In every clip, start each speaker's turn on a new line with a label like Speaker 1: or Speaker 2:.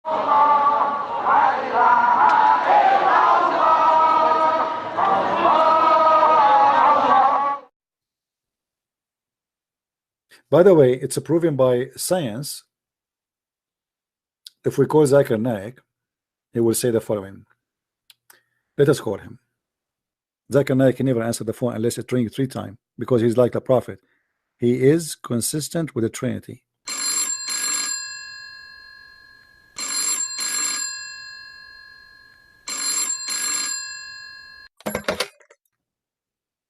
Speaker 1: By the way, it's proven by science. If we call Zakir Naik, he will say the following. Let us call him. Zakir Naik can never answer the phone unless it rings 3 times, because he's like the prophet. He is consistent with the Trinity.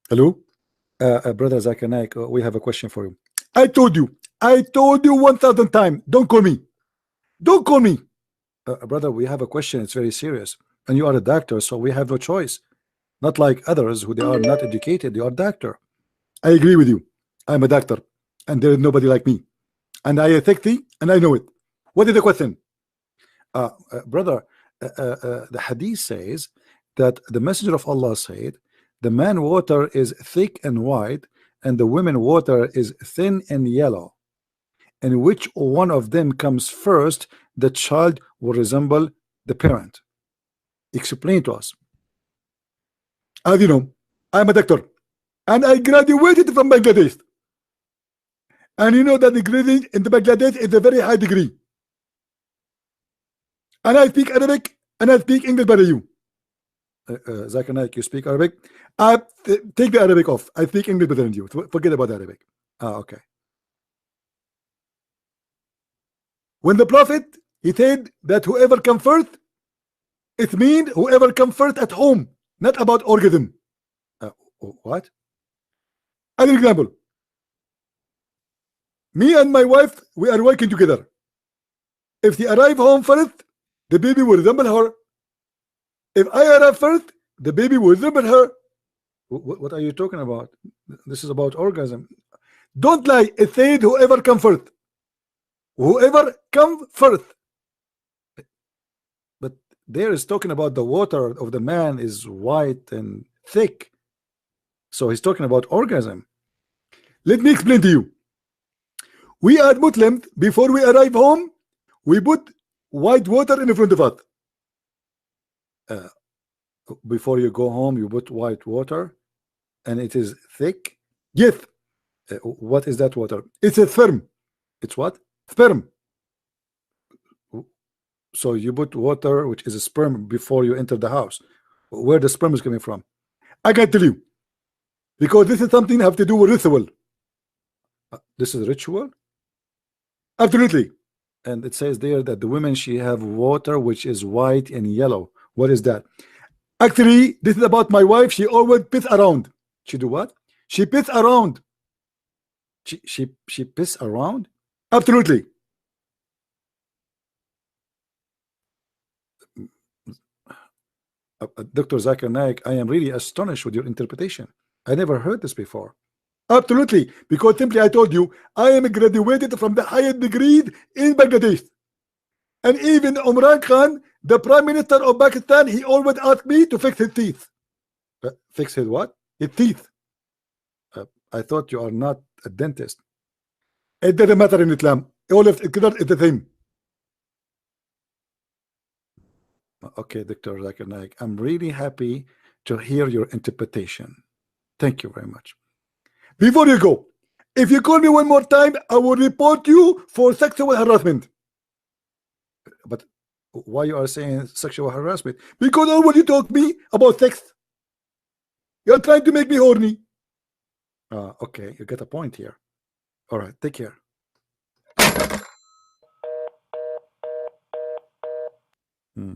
Speaker 1: Hello, brother Zakir Naik, we have a question for you. I told you 1,000 times, don't call me. Don't call me. Brother, we have a question. It's very serious. And you are a doctor, so we have no choice. Not like others who they are not educated. You are a doctor. I agree with you. I'm a doctor, and there is nobody like me. And I attack thee, and I know it. What is the question? Brother, the hadith says that the messenger of Allah said, the man water is thick and white, and the women water is thin and yellow. And which one of them comes first, the child will resemble the parent. Explain to us. As you know, I'm a doctor, and I graduated from Bangladesh. And you know that the grading in the Bangladesh is a very high degree. And I speak Arabic, and I speak English better than you. Zakir Naik, you speak Arabic? Take the Arabic off. I speak English better than you. Forget about Arabic. Okay. When the Prophet, he said that whoever comes first, it means whoever comes first at home, not about orgasm. What? As an example, me and my wife, we are working together. If she arrive home first, the baby will resemble her. If I arrive first, the baby will resemble her. What are you talking about? This is about orgasm. Don't lie. It said whoever comes first. Whoever comes first. But there is talking about the water of the man is white and thick. So he's talking about orgasm. Let me explain to you. We are Muslims. Before we arrive home, we put white water in front of us. Before you go home, you put white water, and it is thick. Yes. What is that water? It's a sperm. It's what? Sperm. So you put water, which is a sperm, before you enter the house. Where the sperm is coming from? I can't tell you, because this is something have to do with ritual. This is ritual. Absolutely. And it says there that the women, she have water which is white and yellow. What is that? Actually, this is about my wife. She always piss around. She do what? She piss around. She piss around? Absolutely. Dr. Zakir Naik, I am really astonished with your interpretation. I never heard this before. Absolutely, because simply I told you, I am graduated from the highest degree in Bangladesh. And even Imran Khan, the Prime Minister of Pakistan, he always asked me to fix his teeth. Fix his what? His teeth. I thought you are not a dentist. It doesn't matter in Islam. All of it is the same. Okay, Dr. Zakir Naik, I'm really happy to hear your interpretation. Thank you very much. Before you go, if you call me one more time, I will report you for sexual harassment. But why you are saying sexual harassment? Because all what you talk me about sex, you're trying to make me horny. Okay, you get a point here. All right, take care. Hmm.